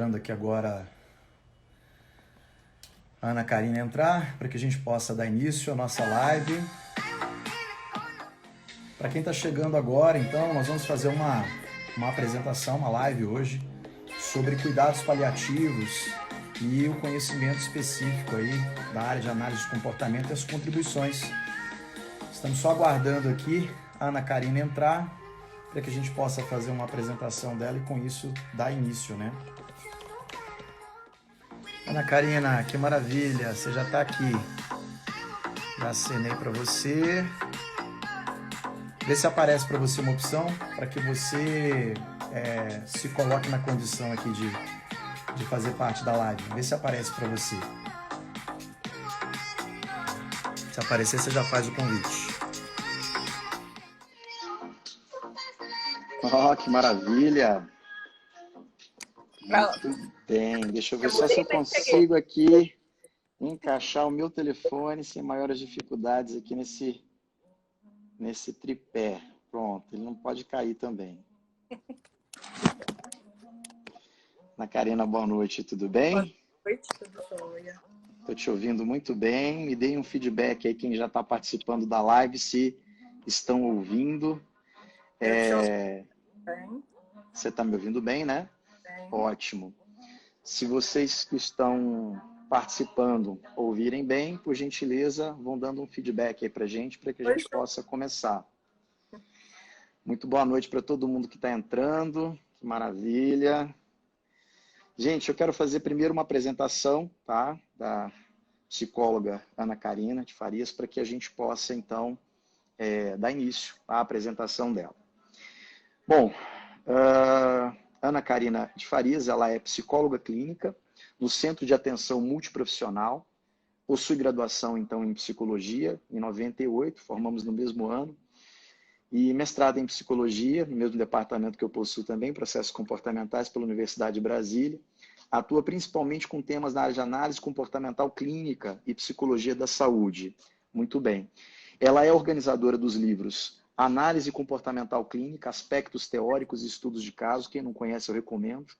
aguardando aqui agora a Ana Karina entrar para que a gente possa dar início à nossa live. Para quem está chegando agora, então, nós vamos fazer uma apresentação, uma live hoje sobre cuidados paliativos e o conhecimento específico aí da área de análise de comportamento e as contribuições. Estamos só aguardando aqui a Ana Karina entrar para que a gente possa fazer uma apresentação dela e com isso dar início, né? Ana Karina, que maravilha, você já está aqui. Já acenei para você. Vê se aparece para você uma opção para que você se coloque na condição aqui de fazer parte da live. Vê se aparece para você. Se aparecer, você já faz o convite. Oh, que maravilha! Muito bem. Deixa eu ver só se eu consigo aqui encaixar o meu telefone sem maiores dificuldades aqui nesse tripé. Pronto, ele não pode cair também. Ana Karina, boa noite, tudo bem? Boa noite, tudo jóia. Estou te ouvindo muito bem. Me deem um feedback aí, quem já está participando da live, se estão ouvindo. Bem. Você está me ouvindo bem, né? Bem. Ótimo. Se vocês que estão participando ouvirem bem, por gentileza, vão dando um feedback aí para a gente que a gente possa começar. Muito boa noite para todo mundo que está entrando. Que maravilha. Gente, eu quero fazer primeiro uma apresentação, tá, da psicóloga Ana Karina de Farias, para que a gente possa, então, dar início à apresentação dela. Bom, Ana Karina de Farias, ela é psicóloga clínica no Centro de Atenção Multiprofissional, possui graduação, então, em Psicologia, em 98, formamos no mesmo ano, e mestrado em Psicologia, no mesmo departamento que eu possuo também, Processos Comportamentais, pela Universidade de Brasília. Atua principalmente com temas na área de análise comportamental clínica e psicologia da saúde. Muito bem. Ela é organizadora dos livros Análise Comportamental Clínica, Aspectos Teóricos e Estudos de Caso. Quem não conhece, eu recomendo.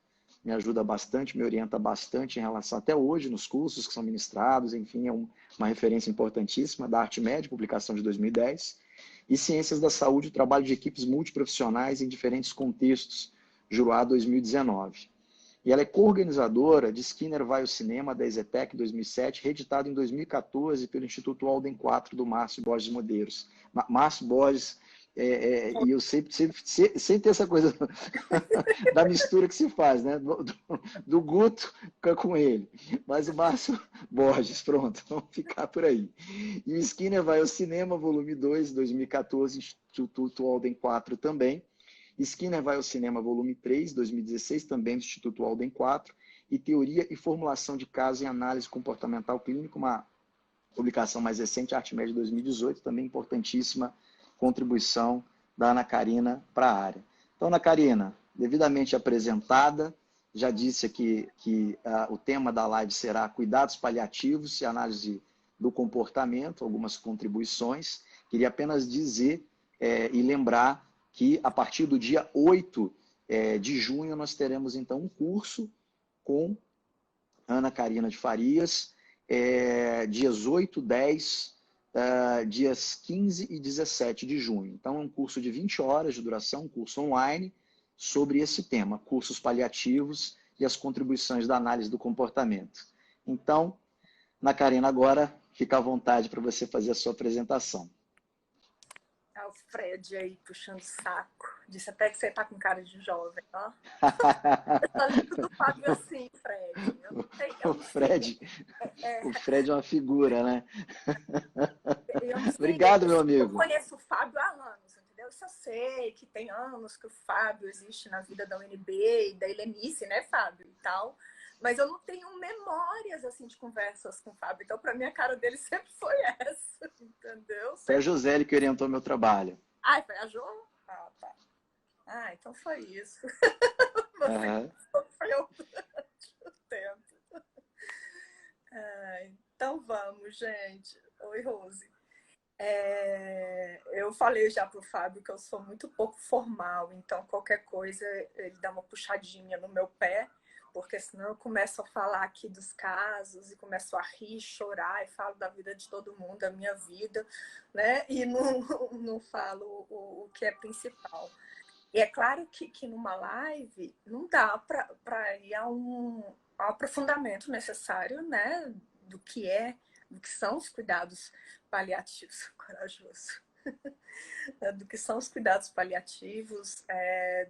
Me ajuda bastante, me orienta bastante em relação, até hoje, nos cursos que são ministrados. Enfim, é uma referência importantíssima da Arte Média, publicação de 2010. E Ciências da Saúde, o trabalho de equipes multiprofissionais em diferentes contextos, Juruá 2019. E ela é co-organizadora de Skinner Vai ao Cinema, da EZTEC 2007, reeditado em 2014 pelo Instituto Alden 4 do Márcio Borges Modeiros. Márcio Borges, e eu sempre tem essa coisa da mistura que se faz, né? Do Guto com ele. Mas o Márcio Borges, pronto, vamos ficar por aí. E o Skinner Vai ao Cinema, volume 2, 2014, Instituto Alden 4 também. Skinner Vai ao Cinema, volume 3, 2016, também do Instituto Alden 4. E Teoria e Formulação de Casos em Análise Comportamental Clínica, uma publicação mais recente, Arte Média 2018, também importantíssima contribuição da Ana Karina para a área. Então, Ana Karina, devidamente apresentada, já disse aqui que o tema da live será cuidados paliativos e análise do comportamento, algumas contribuições. Queria apenas dizer e lembrar que a partir do dia 8 de junho nós teremos então um curso com Ana Karina de Farias, dias 8, 10, dias 15 e 17 de junho. Então é um curso de 20 horas de duração, um curso online, sobre esse tema, cursos paliativos e as contribuições da análise do comportamento. Então, Ana Karina, agora fica à vontade para você fazer a sua apresentação. O Fred aí puxando saco. Disse até que você tá com cara de jovem, ó. Eu tô lendo do Fábio assim, Fred. O Fred é uma figura, né? Obrigado, meu amigo. Eu conheço o Fábio há anos, entendeu? Isso eu sei que tem anos que o Fábio existe na vida da UNB e da Helenice, né, Fábio? E tal. Mas eu não tenho memórias, assim, de conversas com o Fábio. Então, para mim, a cara dele sempre foi essa, entendeu? Foi a Joseli que orientou meu trabalho. Ah, foi a Jo? Ah, tá. Ah, então foi isso. Você sofreu durante o tempo. Então vamos, gente. Oi, Rose. Eu falei já pro Fábio que eu sou muito pouco formal, então qualquer coisa ele dá uma puxadinha no meu pé, porque senão eu começo a falar aqui dos casos e começo a rir, chorar e falo da vida de todo mundo, da minha vida, né? E não, não falo o que é principal. E é claro que numa live não dá para ir ao aprofundamento necessário, né? Do que são os cuidados paliativos. Corajoso. Do que são os cuidados paliativos,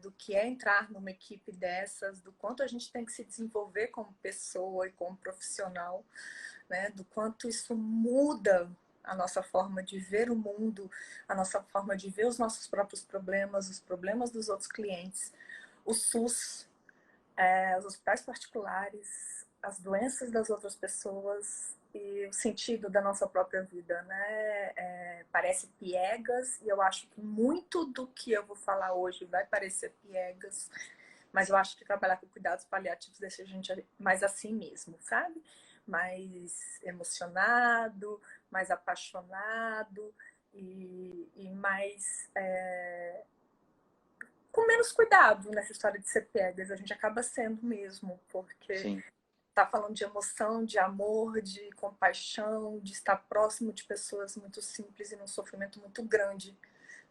do que é entrar numa equipe dessas, do quanto a gente tem que se desenvolver como pessoa e como profissional, né? Do quanto isso muda a nossa forma de ver o mundo, a nossa forma de ver os nossos próprios problemas, os problemas dos outros clientes, o SUS, os hospitais particulares, as doenças das outras pessoas e o sentido da nossa própria vida, né? Parece piegas e eu acho que muito do que eu vou falar hoje vai parecer piegas, mas eu acho que trabalhar com cuidados paliativos deixa a gente mais assim mesmo, sabe? Mais emocionado, mais apaixonado e mais com menos cuidado nessa história de ser piegas. A gente acaba sendo mesmo, porque Sim. tá falando de emoção, de amor, de compaixão, de estar próximo de pessoas muito simples e num sofrimento muito grande,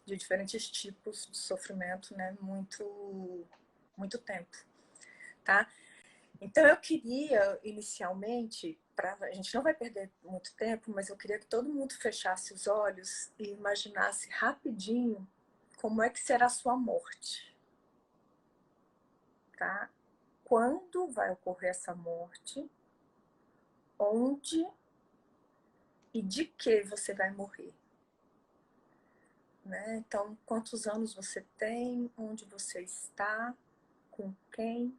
de diferentes tipos de sofrimento, né? Muito tempo, tá? Então eu queria, inicialmente, a gente não vai perder muito tempo, mas eu queria que todo mundo fechasse os olhos e imaginasse rapidinho como é que será a sua morte, tá? Quando vai ocorrer essa morte? Onde e de que você vai morrer? Né? Então, quantos anos você tem? Onde você está? Com quem?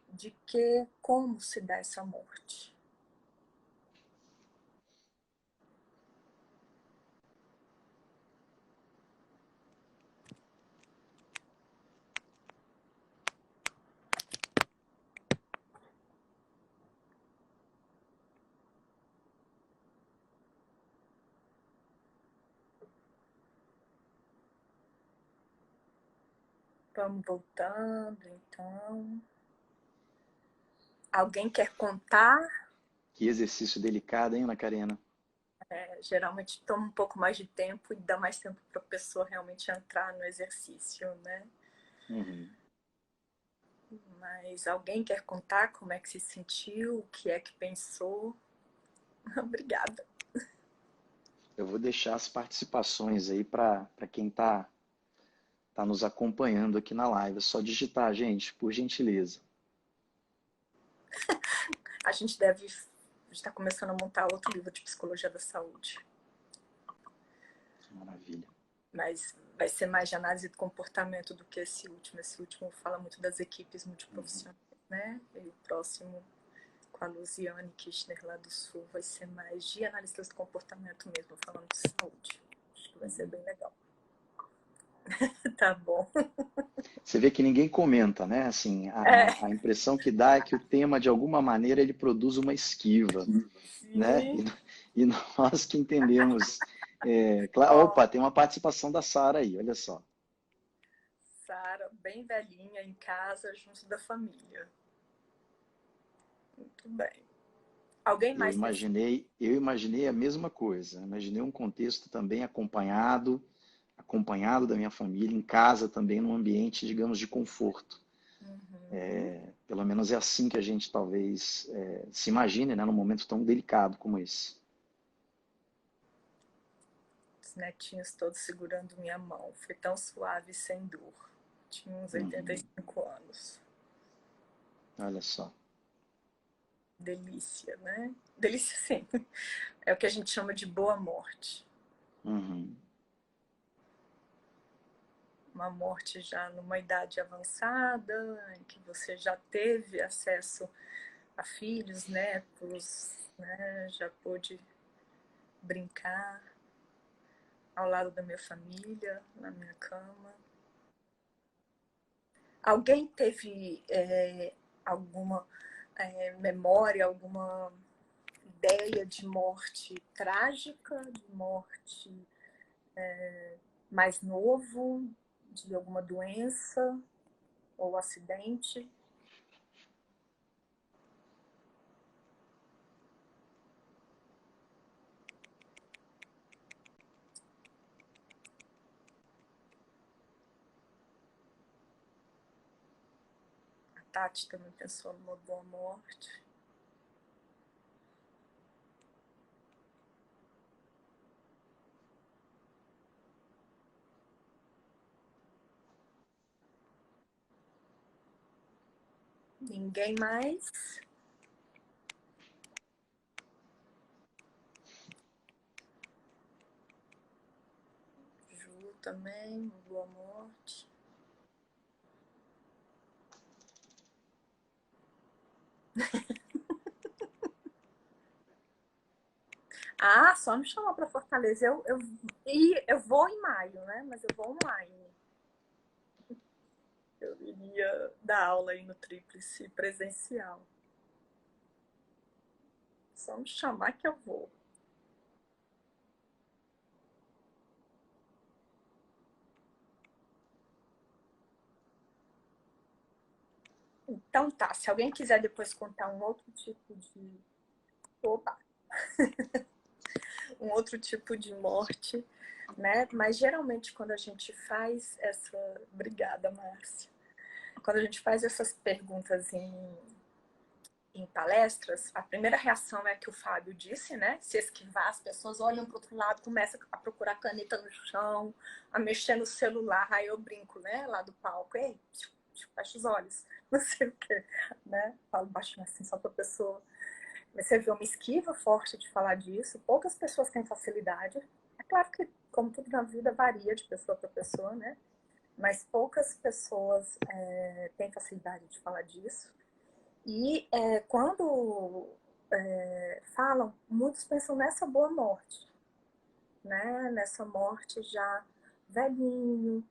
De que? Como se dá essa morte? Vamos voltando, então. Alguém quer contar? Que exercício delicado, hein, Ana Karina? Geralmente toma um pouco mais de tempo e dá mais tempo para a pessoa realmente entrar no exercício, né? Uhum. Mas alguém quer contar como é que se sentiu, o que é que pensou? Obrigada. Eu vou deixar as participações aí para quem tá nos acompanhando aqui na live. É só digitar, gente, por gentileza. A gente deve estar começando a montar outro livro de psicologia da saúde. Maravilha. Mas vai ser mais de análise do comportamento do que esse último. Esse último fala muito das equipes multiprofissionais, né? E o próximo, com a Luziane Kirchner lá do Sul, vai ser mais de analistas do comportamento mesmo, falando de saúde. Acho que vai ser bem legal. Tá bom. Você vê que ninguém comenta, né? Assim, a impressão que dá é que o tema, de alguma maneira, ele produz uma esquiva, né? Sim. E nós que entendemos... Opa, tem uma participação da Sara aí, olha só. Sara, bem velhinha, em casa, junto da família. Muito bem. Alguém Eu mais pensa? imaginei a mesma coisa. Imaginei um contexto também acompanhado da minha família, em casa também, num ambiente, digamos, de conforto. Pelo menos é assim que a gente talvez se imagine, né, num momento tão delicado como esse. Os netinhos todos segurando minha mão. Foi tão suave e sem dor. Tinha uns 85 anos. Olha só. Delícia, né? Delícia, sim. É o que a gente chama de boa morte. Uhum. Uma morte já numa idade avançada, em que você já teve acesso a filhos, netos, né? Já pôde brincar ao lado da minha família, na minha cama. Alguém teve alguma memória, alguma ideia de morte trágica, de morte mais novo, de alguma doença ou acidente? Tati também pensou numa boa morte. Ninguém mais? Ju também, boa morte. Ah, só me chamar para Fortaleza. Eu vou em maio, né? Mas eu vou online. Eu iria dar aula aí no Tríplice presencial. Só me chamar que eu vou. Então tá, se alguém quiser depois contar um outro tipo de... Opa! um outro tipo de morte, né? Mas geralmente quando a gente faz essa... Obrigada, Márcia. Quando a gente faz essas perguntas em palestras, a primeira reação é que o Fábio disse, né? Se esquivar, as pessoas olham para o outro lado, começam a procurar caneta no chão, a mexer no celular. Aí eu brinco, né? Lá do palco, ei, fecha os olhos, não sei o quê, né? Falo baixinho assim, só para a pessoa. Mas você vê uma esquiva forte de falar disso. Poucas pessoas têm facilidade. É claro que, como tudo na vida, varia de pessoa para pessoa, né? Mas poucas pessoas têm facilidade de falar disso. E quando falam, muitos pensam nessa boa morte, né? Nessa morte já velhinho,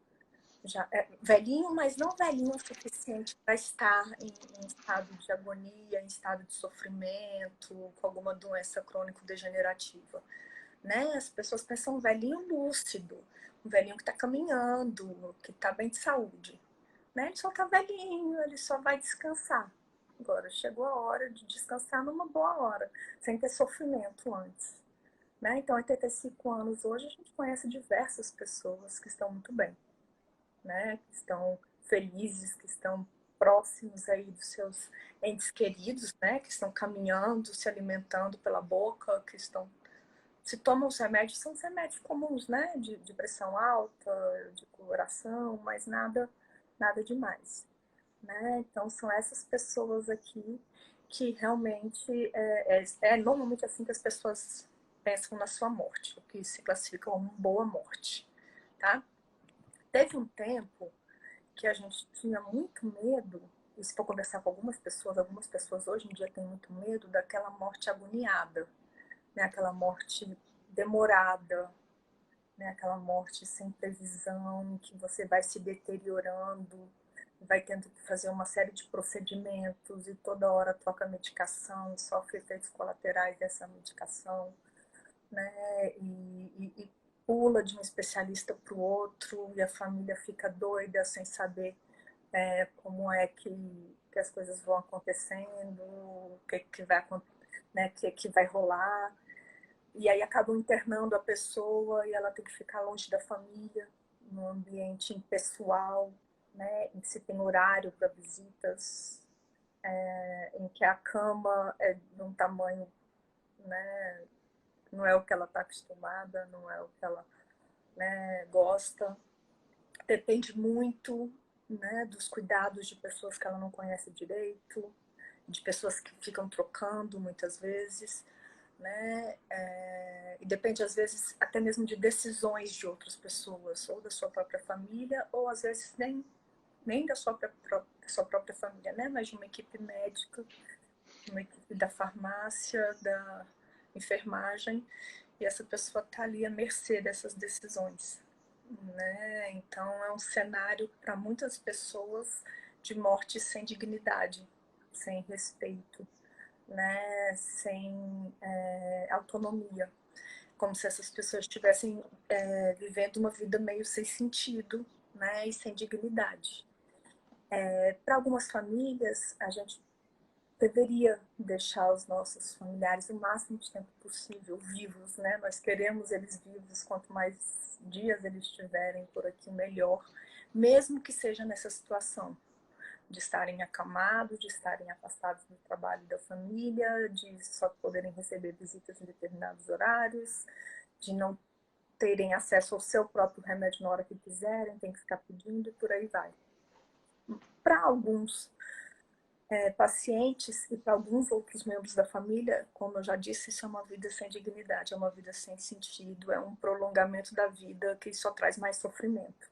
velhinho, mas não velhinho o suficiente para estar em estado de agonia, em estado de sofrimento, com alguma doença crônico-degenerativa, né? As pessoas pensam um velhinho lúcido, um velhinho que está caminhando, que está bem de saúde, né? Ele só está velhinho, ele só vai descansar. Agora, chegou a hora de descansar numa boa hora, sem ter sofrimento antes. Né? Então, 85 anos hoje, a gente conhece diversas pessoas que estão muito bem, né? Que estão felizes, que estão próximos aí dos seus entes queridos, né? Que estão caminhando, se alimentando pela boca, que estão... Se tomam os remédios, são os remédios comuns, né? De pressão alta, de coração, mas nada demais. Né? Então, são essas pessoas aqui que realmente normalmente assim que as pessoas pensam na sua morte, o que se classifica como boa morte, tá? Teve um tempo que a gente tinha muito medo, e se for conversar com algumas pessoas hoje em dia têm muito medo daquela morte agoniada, né? Aquela morte demorada, né? Aquela morte sem previsão, que você vai se deteriorando, vai tendo que fazer uma série de procedimentos e toda hora troca medicação, sofre efeitos colaterais dessa medicação, né? E pula de um especialista para o outro e a família fica doida sem saber como é que as coisas vão acontecendo, o que vai, né, que vai rolar. E aí acabam internando a pessoa e ela tem que ficar longe da família, num ambiente impessoal, né, em que se tem horário para visitas, em que a cama é de um tamanho, né, não é o que ela está acostumada, não é o que ela, né, gosta. Depende muito, né, dos cuidados de pessoas que ela não conhece direito, de pessoas que ficam trocando muitas vezes, né? E depende às vezes até mesmo de decisões de outras pessoas, ou da sua própria família, ou às vezes nem da sua própria família, né? Mas de uma equipe médica, uma equipe da farmácia, da enfermagem, e essa pessoa está ali à mercê dessas decisões, né? Então é um cenário para muitas pessoas de morte sem dignidade, sem respeito, né? Sem autonomia, como se essas pessoas estivessem vivendo uma vida meio sem sentido, né? E sem dignidade. Para algumas famílias, a gente deveria deixar os nossos familiares o máximo de tempo possível vivos, né? Nós queremos eles vivos, quanto mais dias eles estiverem por aqui, melhor, mesmo que seja nessa situação, de estarem acamados, de estarem afastados do trabalho e da família, de só poderem receber visitas em determinados horários, de não terem acesso ao seu próprio remédio na hora que quiserem, tem que ficar pedindo e por aí vai. Para alguns pacientes e para alguns outros membros da família, como eu já disse, isso é uma vida sem dignidade, é uma vida sem sentido, é um prolongamento da vida que só traz mais sofrimento,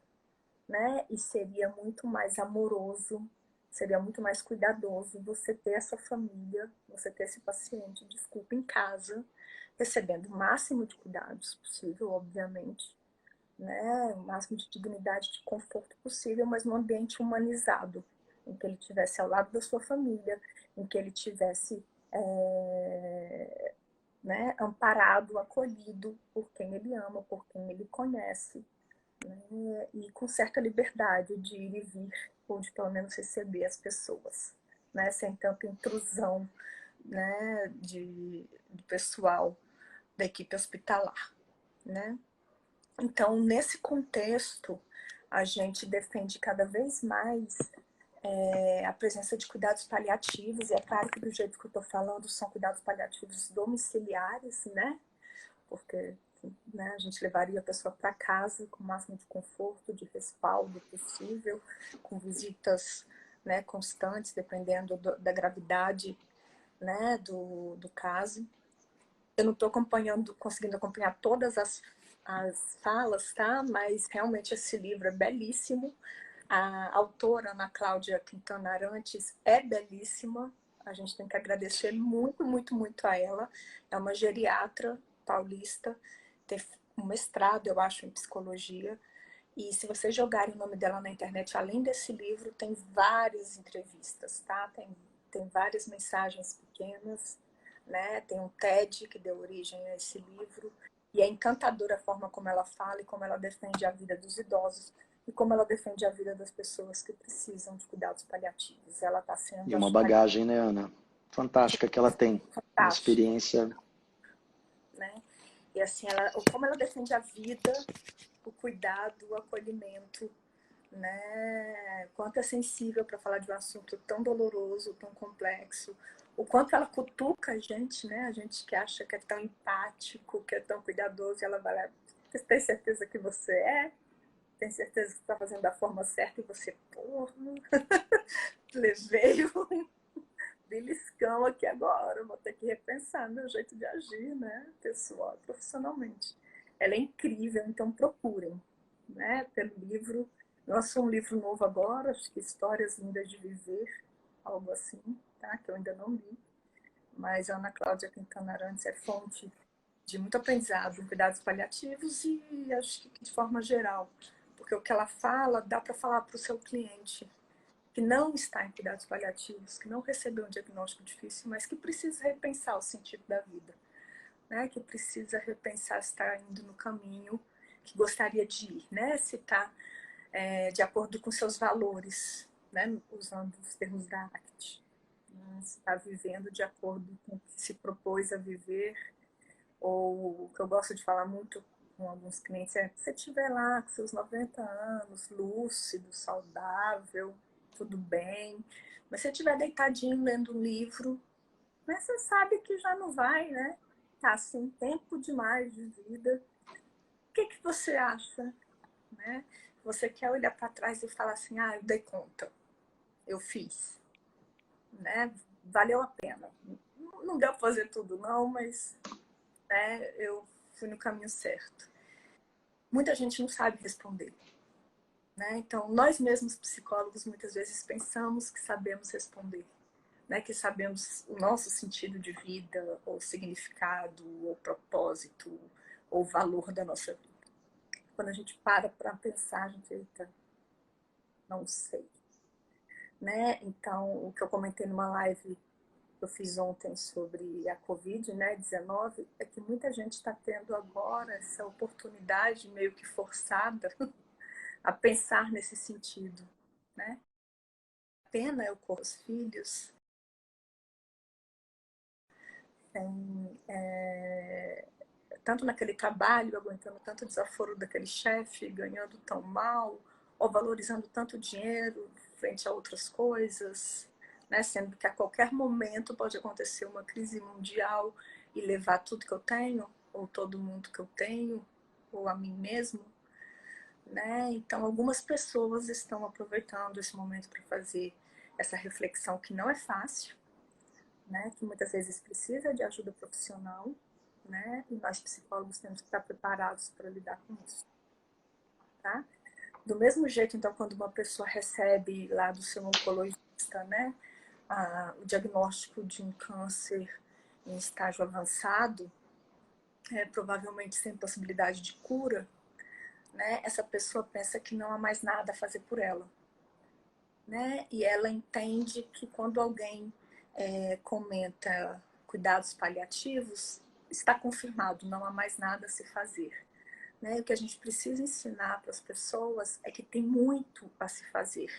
né? E seria muito mais amoroso, seria muito mais cuidadoso você ter essa família, você ter esse paciente, desculpa, em casa, recebendo o máximo de cuidados possível, obviamente, né? O máximo de dignidade, de conforto possível, mas num ambiente humanizado, em que ele estivesse ao lado da sua família, em que ele tivesse né, amparado, acolhido por quem ele ama, por quem ele conhece, né, e com certa liberdade de ir e vir, ou de pelo menos receber as pessoas, né, sem tanta intrusão, né, do pessoal da equipe hospitalar, né. Então, nesse contexto, a gente defende cada vez mais a presença de cuidados paliativos, e é claro que do jeito que eu estou falando, são cuidados paliativos domiciliares, né? Porque né, a gente levaria a pessoa para casa com o máximo de conforto, de respaldo possível, com visitas, né, constantes, dependendo da gravidade, né, do caso. Eu não estou conseguindo acompanhar todas as falas, tá? Mas realmente esse livro é belíssimo. A autora, Ana Cláudia Quintana Arantes, é belíssima. A gente tem que agradecer muito, muito, muito a ela. É uma geriatra paulista, tem um mestrado, eu acho, em psicologia. E se vocês jogarem o nome dela na internet, além desse livro, tem várias entrevistas, tá? Tem várias mensagens pequenas, né? Tem um TED que deu origem a esse livro. E é encantadora a forma como ela fala e como ela defende a vida dos idosos e como ela defende a vida das pessoas que precisam de cuidados paliativos. Ela está sendo, E uma acho, bagagem, né, Ana? Fantástica que ela tem. Uma fantástica, experiência. né? E assim, como ela defende a vida, o cuidado, o acolhimento, né? O quanto é sensível para falar de um assunto tão doloroso, tão complexo. O quanto ela cutuca a gente, né? A gente que acha que é tão empático, que é tão cuidadoso, e ela vai lá, você tem certeza que você é? Tem certeza que está fazendo da forma certa e você, porra, levei um beliscão aqui agora, vou ter que repensar meu jeito de agir, né? Pessoal, profissionalmente. Ela é incrível, então procurem, né? Pelo livro. Lançou um livro novo agora, acho que Histórias Lindas de Viver, algo assim, tá? Que eu ainda não li. Mas a Ana Cláudia Quintana Arantes é fonte de muito aprendizado em cuidados paliativos e acho que de forma geral. Porque o que ela fala, dá para falar para o seu cliente que não está em cuidados paliativos, que não recebeu um diagnóstico difícil, mas que precisa repensar o sentido da vida, né? Que precisa repensar se está indo no caminho que gostaria de ir, né? Se está de acordo com seus valores, né? Usando os termos da ACT. Né? Se está vivendo de acordo com o que se propôs a viver, ou o que eu gosto de falar muito com alguns clientes é: se você estiver lá com seus 90 anos, lúcido, saudável, tudo bem, mas se você estiver deitadinho lendo um livro, mas você sabe que já não vai, né? Tá assim, tempo demais de vida. O que você acha, né? Você quer olhar para trás e falar assim: ah, eu dei conta, eu fiz, né? Valeu a pena. Não deu para fazer tudo não, mas né, eu fui no caminho certo. Muita gente não sabe responder, né? Então, nós mesmos psicólogos muitas vezes pensamos que sabemos responder, né? Que sabemos o nosso sentido de vida, ou significado, ou propósito, ou valor da nossa vida. Quando a gente para pensar, a gente, eita, não sei, né? Então, o que eu comentei numa live que eu fiz ontem sobre a Covid, né, 19, é que muita gente está tendo agora essa oportunidade meio que forçada a pensar nesse sentido, né? A pena é o com os filhos, tem, tanto naquele trabalho, aguentando tanto desaforo daquele chefe, ganhando tão mal, ou valorizando tanto dinheiro, frente a outras coisas, né? Sendo que a qualquer momento pode acontecer uma crise mundial e levar tudo que eu tenho, ou todo mundo que eu tenho, ou a mim mesmo, né? Então, algumas pessoas estão aproveitando esse momento para fazer essa reflexão que não é fácil, né? Que muitas vezes precisa de ajuda profissional, né? E nós psicólogos temos que estar preparados para lidar com isso, tá? Do mesmo jeito, então, quando uma pessoa recebe lá do seu oncologista, né, o diagnóstico de um câncer em estágio avançado, provavelmente sem possibilidade de cura, né, essa pessoa pensa que não há mais nada a fazer por ela, né? E ela entende que quando alguém comenta cuidados paliativos, está confirmado, não há mais nada a se fazer. Né? O que a gente precisa ensinar para as pessoas é que tem muito a se fazer,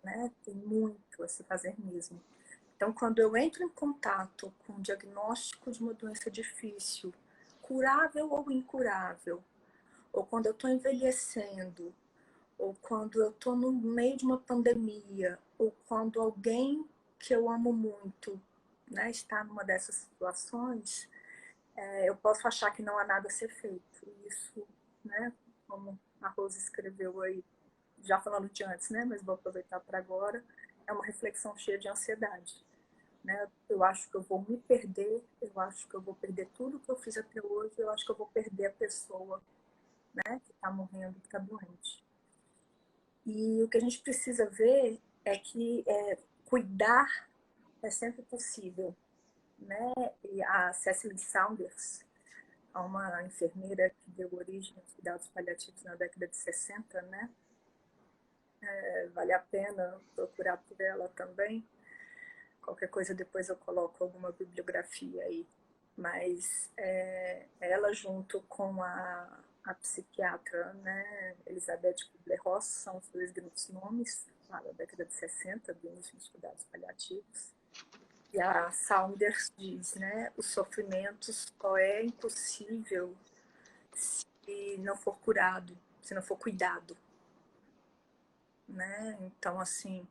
né? Tem muito a se fazer mesmo. Então, quando eu entro em contato com o diagnóstico de uma doença difícil, curável ou incurável, ou quando eu estou envelhecendo, ou quando eu estou no meio de uma pandemia, ou quando alguém que eu amo muito, né, está numa dessas situações, eu posso achar que não há nada a ser feito. Isso, né, como a Rose escreveu aí, já falando de antes, né, mas vou aproveitar para agora, é uma reflexão cheia de ansiedade. Né? Eu acho que eu vou me perder, eu acho que eu vou perder tudo que eu fiz até hoje, eu acho que eu vou perder a pessoa, né, que está morrendo, que está doente. E o que a gente precisa ver é que cuidar é sempre possível. Né? E a Cecily Saunders, uma enfermeira que deu origem aos cuidados paliativos na década de 60, né? Vale a pena procurar por ela também. Qualquer coisa depois eu coloco alguma bibliografia aí. Mas ela junto com a psiquiatra, né, Elizabeth Kubler-Ross, são os dois grandes nomes lá da década de 60, do início dos cuidados paliativos. E a Saunders diz, né, o sofrimento só é impossível se não for curado, se não for cuidado. Né? Então, assim,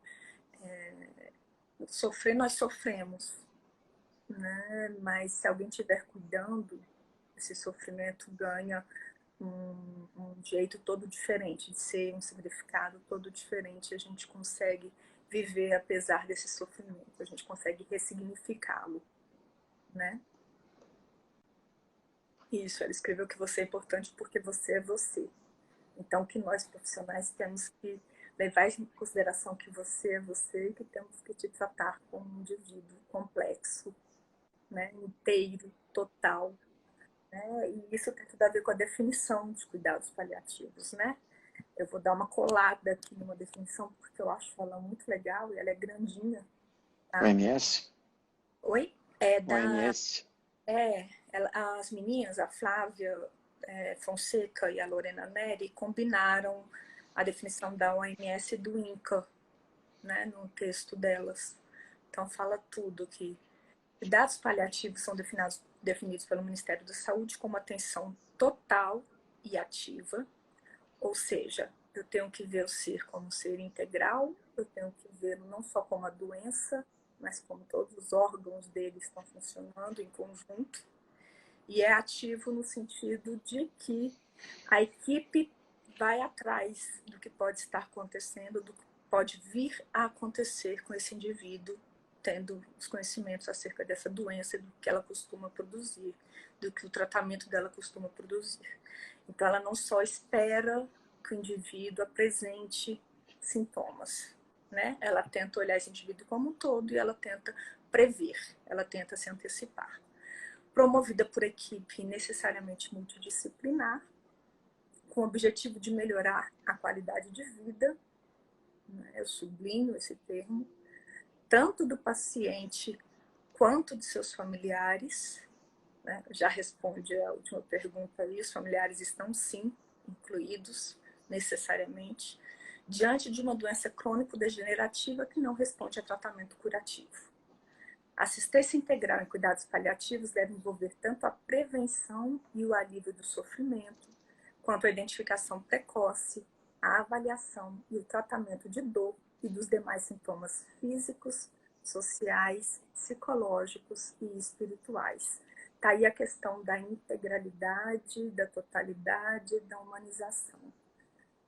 sofrer nós sofremos, né? Mas se alguém estiver cuidando, esse sofrimento ganha um jeito todo diferente de ser, um significado todo diferente. A gente consegue viver apesar desse sofrimento, a gente consegue ressignificá-lo, né? Isso, ela escreveu que você é importante porque você é você. Então, que nós profissionais temos que levar em consideração que você é você e que temos que te tratar como um indivíduo complexo, né? Inteiro, total. Né? E isso tem tudo a ver com a definição de cuidados paliativos, né? Eu vou dar uma colada aqui numa definição porque eu acho ela muito legal e ela é grandinha. Tá? OMS? Oi? OMS? As meninas, a Flávia Fonseca e a Lorena Neri, combinaram a definição da OMS e do INCA, né, no texto delas. Então fala tudo que cuidados paliativos são definidos pelo Ministério da Saúde como atenção total e ativa, ou seja, eu tenho que ver o ser como um ser integral, eu tenho que vê-lo não só como a doença, mas como todos os órgãos dele estão funcionando em conjunto. E é ativo no sentido de que a equipe vai atrás do que pode estar acontecendo, do que pode vir a acontecer com esse indivíduo, tendo os conhecimentos acerca dessa doença, do que ela costuma produzir, do que o tratamento dela costuma produzir. Então, ela não só espera que o indivíduo apresente sintomas, né? Ela tenta olhar esse indivíduo como um todo e ela tenta prever, ela tenta se antecipar. Promovida por equipe necessariamente multidisciplinar, com o objetivo de melhorar a qualidade de vida, né? Eu sublinho esse termo, tanto do paciente quanto de seus familiares, né? Já responde a última pergunta aí, os familiares estão sim incluídos necessariamente, diante de uma doença crônico-degenerativa que não responde a tratamento curativo. A assistência integral em cuidados paliativos deve envolver tanto a prevenção e o alívio do sofrimento, quanto a identificação precoce, a avaliação e o tratamento de dor e dos demais sintomas físicos, sociais, psicológicos e espirituais. Está aí a questão da integralidade, da totalidade, da humanização.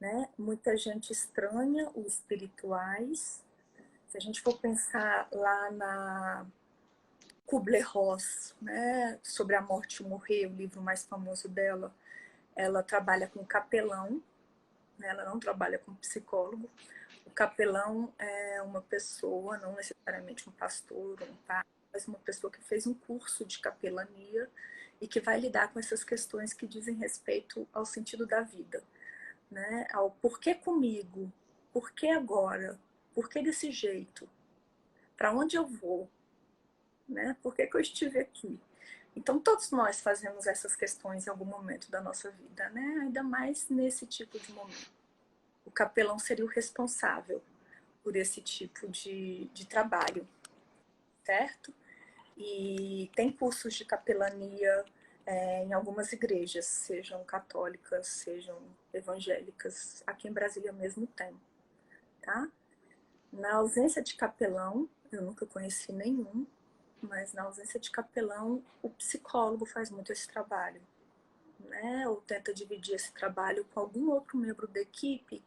Né? Muita gente estranha os espirituais. Se a gente for pensar lá na Kubler-Ross, né, sobre a morte e morrer, o livro mais famoso dela, ela trabalha com capelão, né, ela não trabalha com psicólogo. O capelão é uma pessoa, não necessariamente um pastor ou um padre, mas uma pessoa que fez um curso de capelania e que vai lidar com essas questões que dizem respeito ao sentido da vida, né? Ao porquê comigo, porquê agora, porquê desse jeito, para onde eu vou, né? Por que eu estive aqui? Então, todos nós fazemos essas questões em algum momento da nossa vida, né? Ainda mais nesse tipo de momento. O capelão seria o responsável por esse tipo de trabalho, certo? E tem cursos de capelania em algumas igrejas, sejam católicas, sejam evangélicas. Aqui em Brasília mesmo tem, tá? Na ausência de capelão, eu nunca conheci nenhum, mas na ausência de capelão, o psicólogo faz muito esse trabalho, né? Ou tenta dividir esse trabalho com algum outro membro da equipe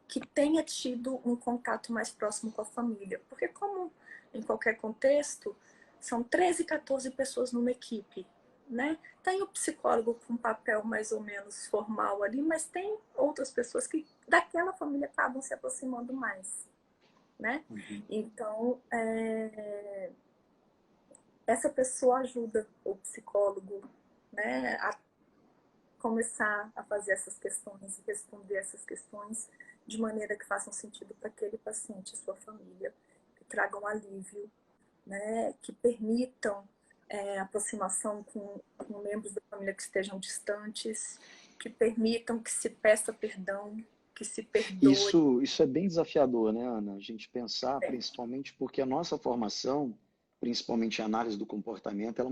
que tenha tido um contato mais próximo com a família. Porque como em qualquer contexto, são 13, 14 pessoas numa equipe, né? Tem o psicólogo com um papel mais ou menos formal ali, mas tem outras pessoas que daquela família acabam se aproximando mais, né? Então, essa pessoa ajuda o psicólogo, né, a começar a fazer essas questões e responder essas questões de maneira que façam sentido para aquele paciente e sua família, que tragam alívio, né, que permitam aproximação com membros da família que estejam distantes, que permitam que se peça perdão, que se perdoe. Isso é bem desafiador, né, Ana? A gente pensar, principalmente porque a nossa formação, principalmente em análise do comportamento, ela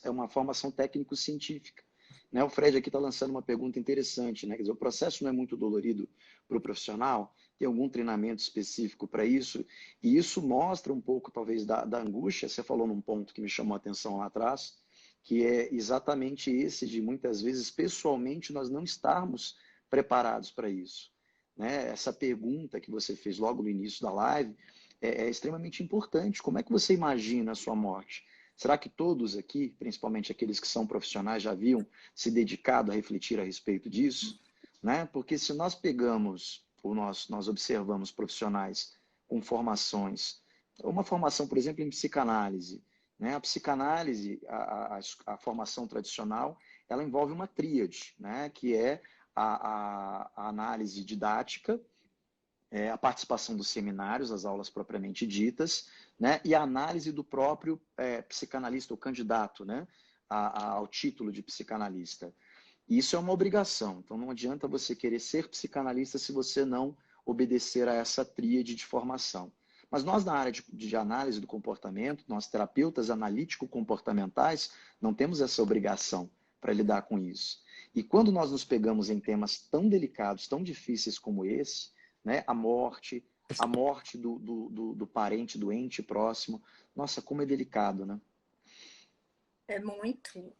é uma formação técnico-científica. Né? O Fred aqui está lançando uma pergunta interessante, né? Quer dizer, o processo não é muito dolorido para o profissional? Tem algum treinamento específico para isso? E isso mostra um pouco, talvez, da angústia. Você falou num ponto que me chamou a atenção lá atrás, que é exatamente esse de, muitas vezes, pessoalmente, nós não estarmos preparados para isso. Né? Essa pergunta que você fez logo no início da live é extremamente importante. Como é que você imagina a sua morte? Será que todos aqui, principalmente aqueles que são profissionais, já haviam se dedicado a refletir a respeito disso? Né? Porque se nós pegamos, ou nós observamos profissionais com formações, uma formação, por exemplo, em psicanálise, né? A psicanálise, a formação tradicional, ela envolve uma tríade, né? Que é a análise didática, a participação dos seminários, as aulas propriamente ditas, né, e a análise do próprio psicanalista, o candidato, né, ao título de psicanalista. E isso é uma obrigação, então não adianta você querer ser psicanalista se você não obedecer a essa tríade de formação. Mas nós, na área de análise do comportamento, nós terapeutas analítico-comportamentais, não temos essa obrigação para lidar com isso. E quando nós nos pegamos em temas tão delicados, tão difíceis como esse, né, a morte do parente doente próximo, nossa, como é delicado, né? É muito.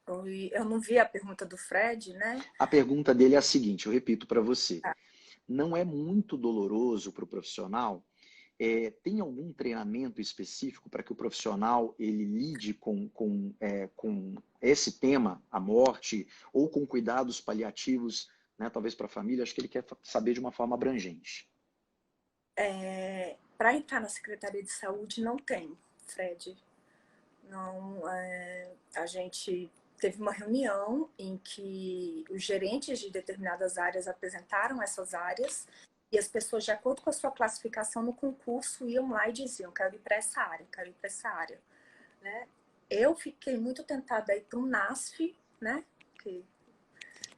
Eu não vi a pergunta do Fred, né? A pergunta dele é a seguinte, eu repito para você. Não é muito doloroso para o profissional? Tem algum treinamento específico para que o profissional ele lide com esse tema, a morte, ou com cuidados paliativos, né, talvez para a família? Acho que ele quer saber de uma forma abrangente. Para entrar na Secretaria de Saúde não tem, Fred. Não, a gente teve uma reunião em que os gerentes de determinadas áreas apresentaram essas áreas e as pessoas, de acordo com a sua classificação no concurso, iam lá e diziam: quero ir para essa área, quero ir para essa área. Né? Eu fiquei muito tentada a ir para o NASF, né? Que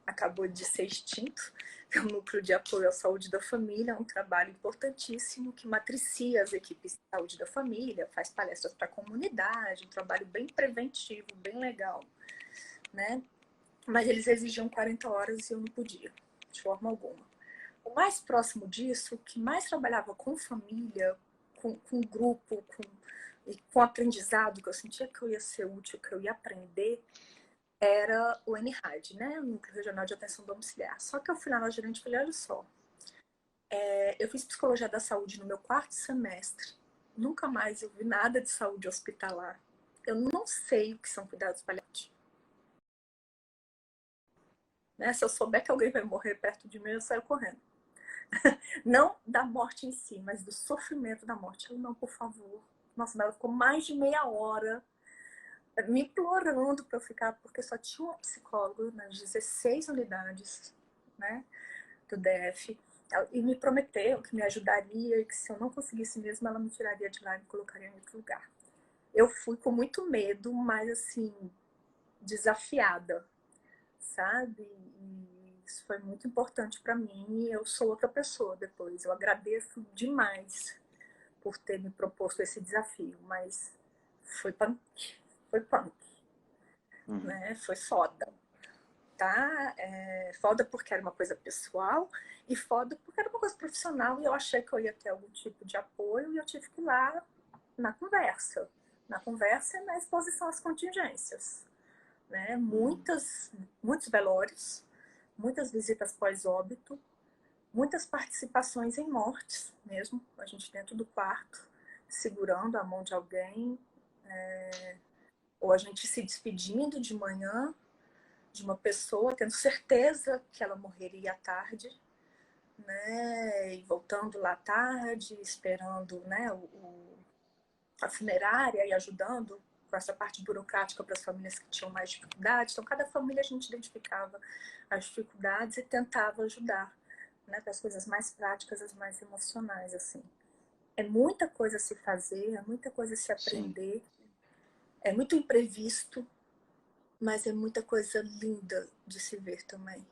acabou de ser extinto, que é o Núcleo de Apoio à Saúde da Família, é um trabalho importantíssimo que matricia as equipes de saúde da família, faz palestras para a comunidade, um trabalho bem preventivo, bem legal, né? Mas eles exigiam 40 horas e eu não podia, de forma alguma. o mais próximo disso, o que mais trabalhava com família, com grupo, e com aprendizado, que eu sentia que eu ia ser útil, que eu ia aprender, era o NRAD, né? O Núcleo Regional de Atenção Domiciliar. Só que eu fui lá na gerente e falei, olha só, eu fiz Psicologia da Saúde no meu 4º semestre, nunca mais eu vi nada de saúde hospitalar. Eu não sei o que são cuidados paliativos. Né? Se eu souber que alguém vai morrer perto de mim, eu saio correndo. Não da morte em si, mas do sofrimento da morte. Eu, não, por favor. Nossa, ela ficou mais de meia hora me implorando para eu ficar, porque só tinha uma psicóloga nas 16 unidades, né, do DF. E me prometeu que me ajudaria e que se eu não conseguisse mesmo, ela me tiraria de lá e me colocaria em outro lugar. Eu fui com muito medo, mas assim, desafiada, sabe? E isso foi muito importante para mim e eu sou outra pessoa depois. Eu agradeço demais por ter me proposto esse desafio, mas foi punk, né? Foi foda, tá? Foda porque era uma coisa pessoal e foda porque era uma coisa profissional e eu achei que eu ia ter algum tipo de apoio e eu tive que ir lá na conversa e na exposição às contingências, né? Muitos velórios, muitas visitas pós-óbito, muitas participações em mortes mesmo, a gente dentro do quarto, segurando a mão de alguém, ou a gente se despedindo de manhã de uma pessoa, tendo certeza que ela morreria à tarde, né? E voltando lá à tarde, esperando, né, a funerária e ajudando com essa parte burocrática para as famílias que tinham mais dificuldades. Então, cada família a gente identificava as dificuldades e tentava ajudar, né, para as coisas mais práticas, as mais emocionais, assim. É muita coisa a se fazer, é muita coisa a se aprender, sim. É muito imprevisto, mas é muita coisa linda de se ver também.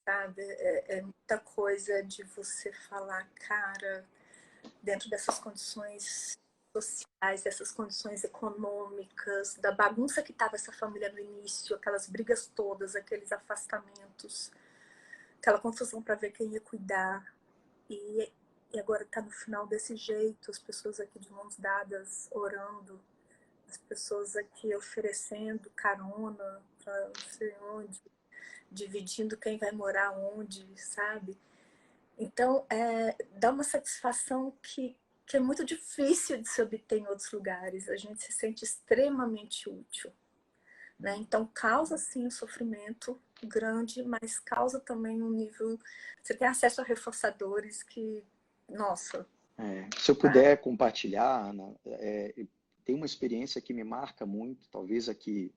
Sabe? É muita coisa de você falar, cara, dentro dessas condições sociais, dessas condições econômicas, da bagunça que estava essa família no início, aquelas brigas todas, aqueles afastamentos, aquela confusão para ver quem ia cuidar. E agora está no final desse jeito, as pessoas aqui de mãos dadas, orando, as pessoas aqui oferecendo carona para não sei onde, dividindo quem vai morar onde, sabe? Então, dá uma satisfação que é muito difícil de se obter em outros lugares. A gente se sente extremamente útil, né? Então, causa, sim, um sofrimento grande, mas causa também um nível... Você tem acesso a reforçadores que... Nossa! Se eu puder compartilhar, Ana, tem uma experiência que me marca muito, talvez a que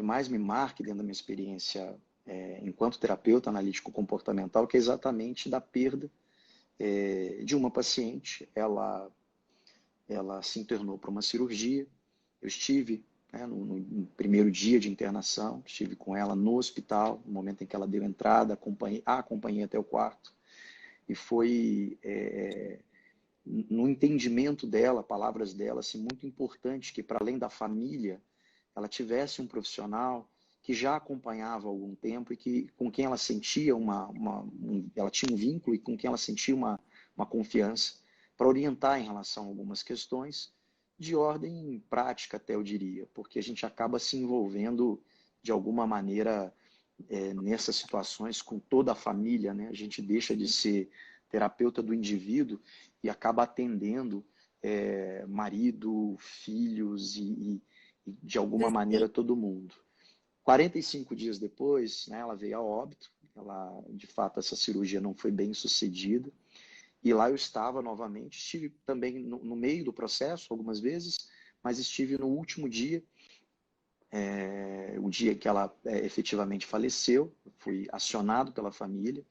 mais me marque dentro da minha experiência enquanto terapeuta analítico comportamental, que é exatamente da perda de uma paciente. Ela se internou para uma cirurgia. Eu estive no primeiro dia de internação, estive com ela no hospital, no momento em que ela deu entrada, acompanhei até o quarto, e foi no entendimento dela, palavras dela, assim, muito importante que, para além da família, ela tivesse um profissional que já acompanhava há algum tempo e que, com quem ela sentia ela tinha um vínculo e com quem ela sentia uma confiança para orientar em relação a algumas questões de ordem prática, até eu diria, porque a gente acaba se envolvendo de alguma maneira nessas situações com toda a família, né? A gente deixa de ser terapeuta do indivíduo e acaba atendendo marido, filhos e de alguma maneira todo mundo. 45 dias depois, né, ela veio a óbito. De fato, essa cirurgia não foi bem sucedida. E lá eu estava novamente. Estive também no meio do processo algumas vezes, mas estive no último dia, o dia que ela efetivamente faleceu. Fui acionado pela família.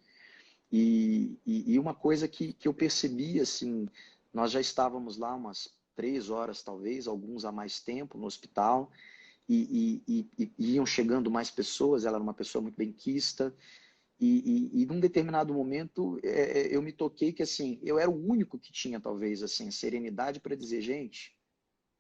E uma coisa que eu percebi, assim, nós já estávamos lá umas 3 horas, talvez, alguns há mais tempo no hospital, e iam chegando mais pessoas. Ela era uma pessoa muito benquista, e num determinado momento eu me toquei que, assim, eu era o único que tinha, talvez, assim, serenidade para dizer, gente,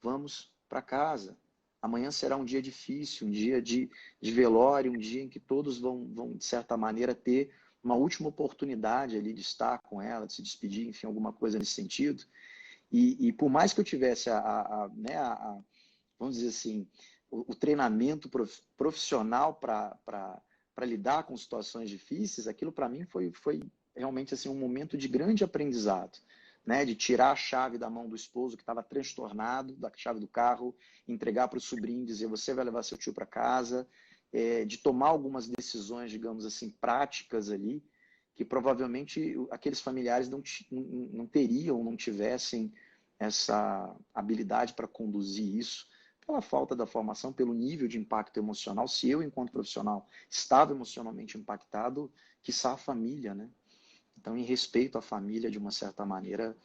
vamos para casa. Amanhã será um dia difícil, um dia de velório, um dia em que todos vão, de certa maneira, ter uma última oportunidade ali de estar com ela, de se despedir, enfim, alguma coisa nesse sentido. E por mais que eu tivesse vamos dizer assim, o treinamento profissional para lidar com situações difíceis, aquilo para mim foi realmente assim, um momento de grande aprendizado, né? De tirar a chave da mão do esposo que estava transtornado, da chave do carro, entregar para o sobrinho, dizer, você vai levar seu tio para casa, de tomar algumas decisões, digamos assim, práticas ali, que provavelmente aqueles familiares não teriam, não tivessem essa habilidade para conduzir isso, pela falta da formação, pelo nível de impacto emocional. Se eu, enquanto profissional, estava emocionalmente impactado, quiçá a família, né? Então, em respeito à família, de uma certa maneira,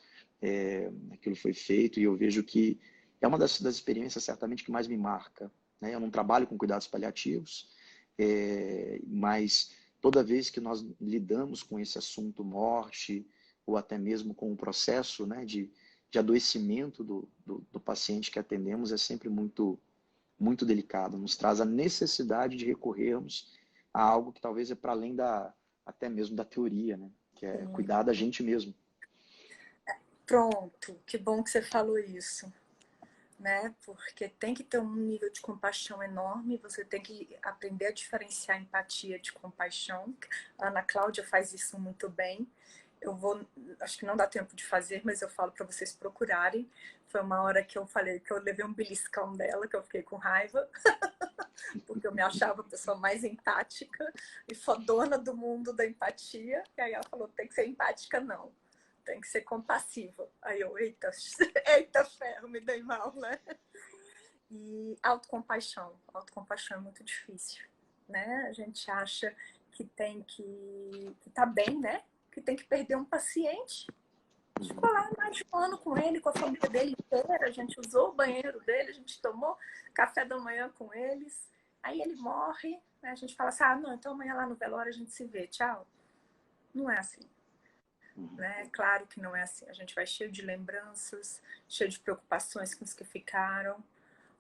aquilo foi feito, e eu vejo que é uma das experiências, certamente, que mais me marca, né? Eu não trabalho com cuidados paliativos, mas toda vez que nós lidamos com esse assunto, morte, ou até mesmo com o processo, né, de adoecimento do paciente que atendemos, é sempre muito, muito delicado. Nos traz a necessidade de recorrermos a algo que talvez é para além até mesmo da teoria, né? Que é cuidar da gente mesmo. Pronto, que bom que você falou isso, né? Porque tem que ter um nível de compaixão enorme, você tem que aprender a diferenciar empatia de compaixão. A Ana Cláudia faz isso muito bem. Acho que não dá tempo de fazer, mas eu falo para vocês procurarem. Foi uma hora que eu falei que eu levei um beliscão dela, que eu fiquei com raiva, porque eu me achava a pessoa mais empática e fodona do mundo da empatia. E aí ela falou, tem que ser empática, não. Tem que ser compassiva. Aí eu, eita ferro, me dei mal, né? E autocompaixão. Autocompaixão é muito difícil, né? A gente acha que tem que tá bem, né? Que tem que perder um paciente. A gente ficou lá mais de um ano com ele, com a família dele inteira. A gente usou o banheiro dele, a gente tomou café da manhã com eles. Aí ele morre, né? A gente fala assim, não, então amanhã lá no velório a gente se vê, tchau. Não é assim. Né? Claro que não é assim. A gente vai cheio de lembranças, cheio de preocupações com os que ficaram,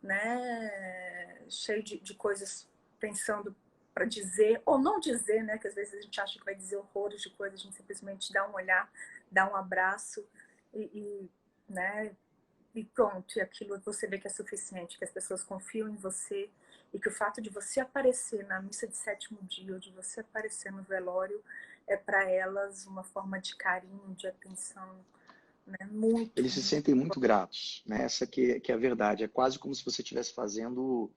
né? Cheio de coisas pensando para dizer ou não dizer, né? Que às vezes a gente acha que vai dizer horrores de coisas, a gente simplesmente dá um olhar, dá um abraço né? E pronto, e aquilo você vê que é suficiente, que as pessoas confiam em você e que o fato de você aparecer na missa de sétimo dia ou de você aparecer no velório é para elas uma forma de carinho, de atenção, né? Muito, Eles se sentem muito gratos, né? Essa que é a verdade. É quase como se você estivesse fazendo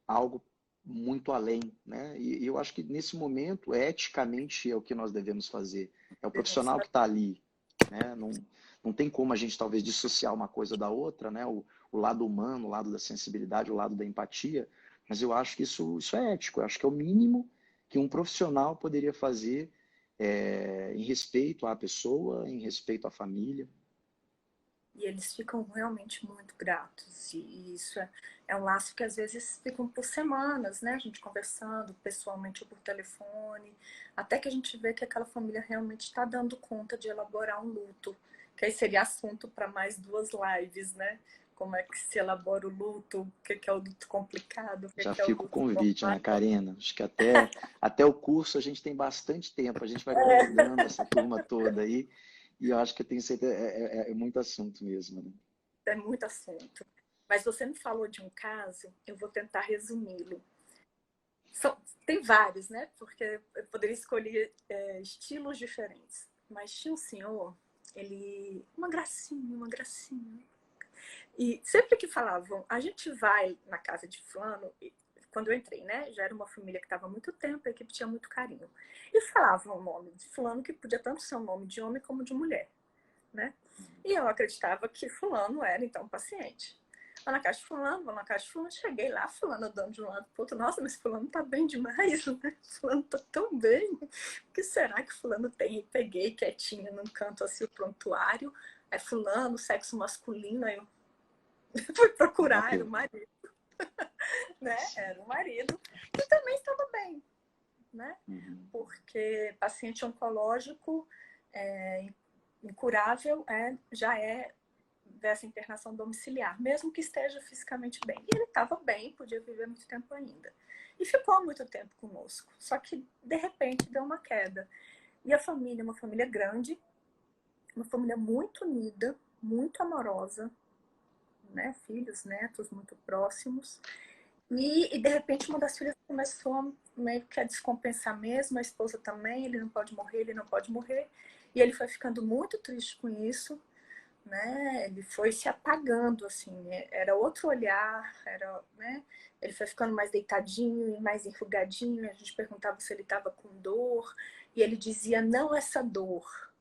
algo muito além, né? E eu acho que nesse momento, eticamente, é o que nós devemos fazer. É o profissional que está ali, né? Não tem como a gente talvez dissociar uma coisa da outra, né? O lado humano, o lado da sensibilidade, o lado da empatia. Mas eu acho que isso é ético. Eu acho que é o mínimo que um profissional poderia fazer em respeito à pessoa, em respeito à família. E eles ficam realmente muito gratos. E isso é um laço que às vezes ficam por semanas, né? A gente conversando pessoalmente ou por telefone, até que a gente vê que aquela família realmente está dando conta de elaborar um luto. Que aí seria assunto para mais 2 lives, né? Como é que se elabora o luto, o que é o luto complicado, o Já que é o fica o luto convite, normal. né, Karina? Acho que até o curso a gente tem bastante tempo. A gente vai convidando essa turma toda aí. E eu acho que eu tenho certeza, é muito assunto mesmo, né? É muito assunto. Mas você me falou de um caso, eu vou tentar resumi-lo. Tem vários, né? Porque eu poderia escolher estilos diferentes. Mas tinha um senhor, ele... Uma gracinha, uma gracinha. E sempre que falavam, a gente vai na casa de fulano, quando eu entrei, né? Já era uma família que estava há muito tempo, a equipe tinha muito carinho. E falavam o nome de fulano, que podia tanto ser um nome de homem como de mulher, né? E eu acreditava que fulano era, então, paciente. Vou na casa de fulano, vou na casa de fulano, cheguei lá, fulano andando de um lado pro outro, nossa, mas fulano tá bem demais, né? Fulano tá tão bem, o que será que fulano tem? E peguei quietinha num canto assim, o prontuário, aí fulano, sexo masculino, aí eu fui procurar, era o marido, né? Era o marido, e também estava bem, né? Porque paciente oncológico incurável já é dessa internação domiciliar, mesmo que esteja fisicamente bem. E ele estava bem, podia viver muito tempo ainda. E ficou muito tempo conosco. Só que, de repente, deu uma queda. E a família, uma família grande, uma família muito unida, muito amorosa, né? Filhos, netos muito próximos. E de repente uma das filhas começou meio que a descompensar mesmo, a esposa também, ele não pode morrer, ele não pode morrer. E ele foi ficando muito triste com isso, né? Ele foi se apagando, assim, era outro olhar, era, né? Ele foi ficando mais deitadinho e mais enrugadinho. A gente perguntava se ele estava com dor e ele dizia: não essa dor,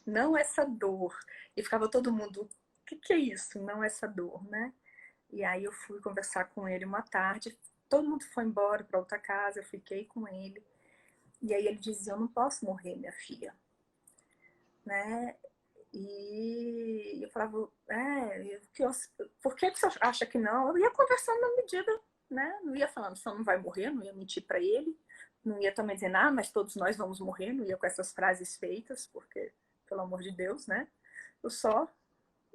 não essa dor. E ficava todo mundo: o que é isso? Não essa dor, né? E aí eu fui conversar com ele uma tarde, todo mundo foi embora para outra casa, eu fiquei com ele. E aí ele dizia: eu não posso morrer, minha filha, né? E eu falava: por que você acha que não? Eu ia conversando na medida, né? Não ia falando: você não vai morrer, não ia mentir para ele, não ia também dizer: ah, mas todos nós vamos morrer, não ia com essas frases feitas, porque, pelo amor de Deus, né? Eu só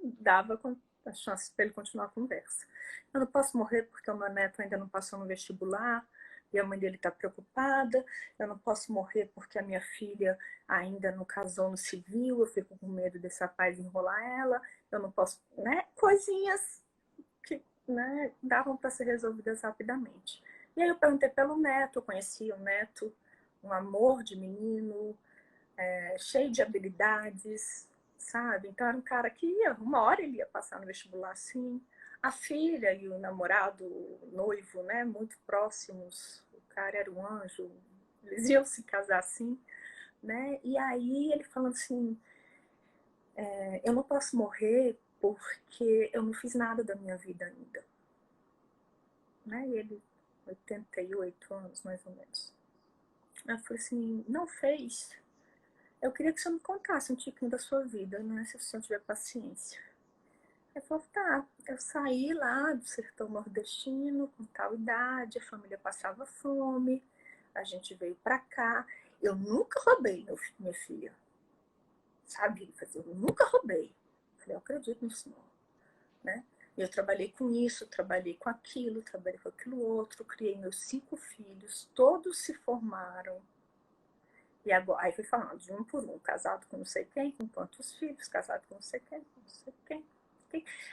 dava a chance para ele continuar a conversa. Eu não posso morrer porque o meu neto ainda não passou no vestibular e a mãe dele está preocupada. Eu não posso morrer porque a minha filha ainda não casou no civil, eu fico com medo desse rapaz enrolar ela. Eu não posso, né? Coisinhas que, né, davam para ser resolvidas rapidamente. E aí eu perguntei pelo neto, eu conheci o neto, um amor de menino, cheio de habilidades, sabe? Então era um cara que uma hora ele ia passar no vestibular, sim. A filha e o namorado, o noivo, né, muito próximos. O cara era um anjo, eles iam se casar, sim, né? E aí ele falando assim: eu não posso morrer porque eu não fiz nada da minha vida ainda, né? E ele, 88 anos, mais ou menos. Eu falei assim: não fez? Eu queria que você me contasse um tiquinho da sua vida, né? Se o senhor tiver paciência. Ele falou: tá, eu saí lá do sertão nordestino com tal idade, a família passava fome, a gente veio pra cá. Eu nunca roubei, minha filha. Sabe? Ele fazia: eu nunca roubei. Eu falei: eu acredito no senhor, né? Eu trabalhei com isso, trabalhei com aquilo, trabalhei com aquilo outro, criei meus 5 filhos, todos se formaram. E agora, aí fui falando de um por um, casado com não sei quem, com quantos filhos, casado com não sei quem, com não sei quem.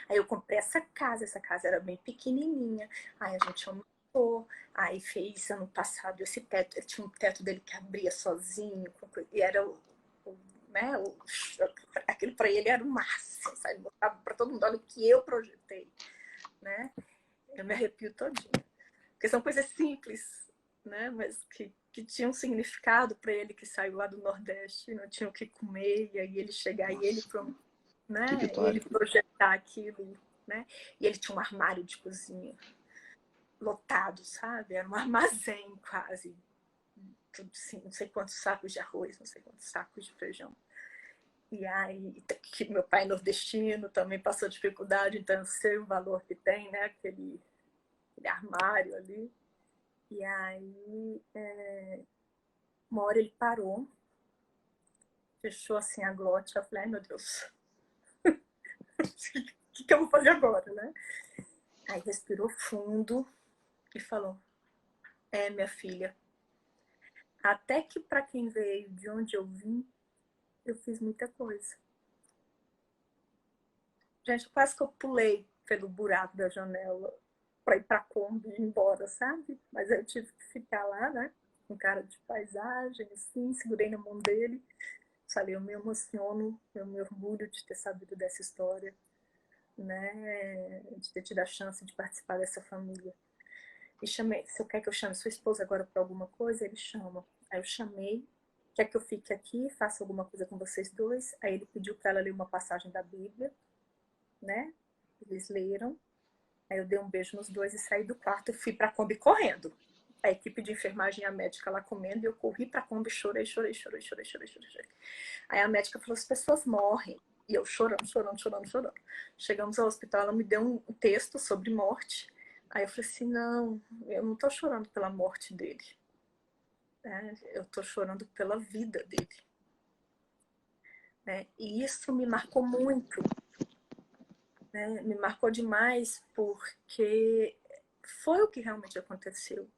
Aí eu comprei essa casa era bem pequenininha, aí a gente aumentou, aí fez ano passado esse teto, ele tinha um teto dele que abria sozinho, e era né, aquilo para ele era o máximo, sabe? Botava para todo mundo: olha o que eu projetei, né? Eu me arrepio todinha. Porque são coisas simples, né? Mas que tinham um significado para ele, que saiu lá do Nordeste, não tinha o que comer, e aí ele chegar, e ele, né? Ele projetar aquilo, né? E ele tinha um armário de cozinha lotado, sabe? Era um armazém quase. Tudo assim, não sei quantos sacos de arroz, não sei quantos sacos de feijão. E aí, que meu pai nordestino também passou dificuldade, então eu sei o valor que tem, né? Aquele armário ali. E aí, uma hora ele parou, fechou assim a glote. Eu falei: ai, meu Deus, o que eu vou fazer agora, né? Aí respirou fundo e falou: minha filha, até que para quem veio de onde eu vim, eu fiz muita coisa. Gente, quase que eu pulei pelo buraco da janela para ir para a Kombi e ir embora, sabe? Mas eu tive que ficar lá, né? Com cara de paisagem, assim, segurei na mão dele. Falei: eu me emociono, eu me orgulho de ter sabido dessa história, né? De ter tido a chance de participar dessa família. E chamei: se eu quer que eu chame sua esposa agora para alguma coisa, ele chama. Aí eu chamei: quer que eu fique aqui, faça alguma coisa com vocês dois? Aí ele pediu para ela ler uma passagem da Bíblia, né? Eles leram. Aí eu dei um beijo nos dois e saí do quarto e fui para a Kombi correndo. A equipe de enfermagem e a médica lá comendo, e eu corri para a Kombi, chorei. Aí a médica falou: as pessoas morrem. E eu chorando. Chegamos ao hospital, ela me deu um texto sobre morte. Aí eu falei assim: não, eu não tô chorando pela morte dele, né? Eu tô chorando pela vida dele, né? E isso me marcou muito, né? Me marcou demais porque foi o que realmente aconteceu.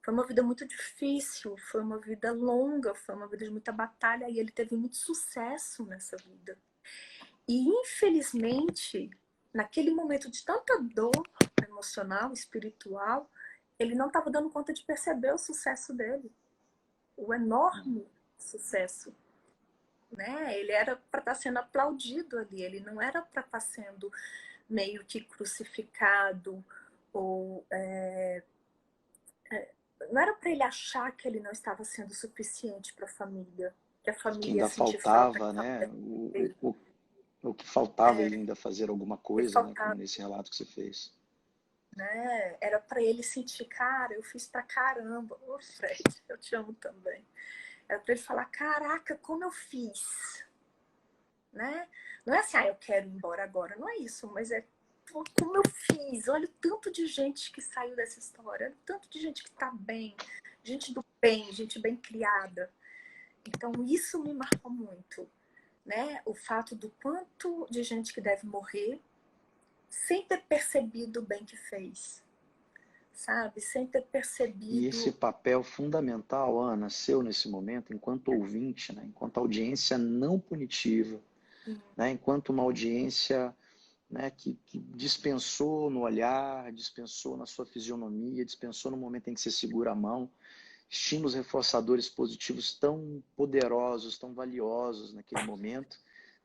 Foi uma vida muito difícil, foi uma vida longa, foi uma vida de muita batalha e ele teve muito sucesso nessa vida. E infelizmente, naquele momento de tanta dor emocional, espiritual, ele não estava dando conta de perceber o sucesso dele, o enorme sucesso, né? Ele era para estar sendo aplaudido ali, ele não era para estar sendo meio que crucificado ou não era para ele achar que ele não estava sendo suficiente para a família, que a Que família ia ainda sentir falta faltava, né? dele. O que faltava ele ainda fazer alguma E coisa, né? Como faltava, nesse relato que você fez. né? Era para ele sentir, cara, eu fiz pra caramba. Ô, Fred, eu te amo também. Era para ele falar, caraca, como eu fiz, né? Não é assim, eu quero ir embora agora, não é isso, mas é como eu fiz. Olha o tanto de gente que saiu dessa história, olha o tanto de gente que tá bem, gente do bem, gente bem criada. Então isso me marcou muito, né? O fato do quanto de gente que deve morrer sem ter percebido o bem que fez, sabe? Sem ter E esse percebido. papel fundamental, Ana, seu nesse momento, enquanto ouvinte, né? Enquanto audiência não punitiva, né? Enquanto uma audiência, né, que dispensou no olhar, dispensou na sua fisionomia, dispensou no momento em que você segura a mão, estímulos reforçadores positivos tão poderosos, tão valiosos naquele momento,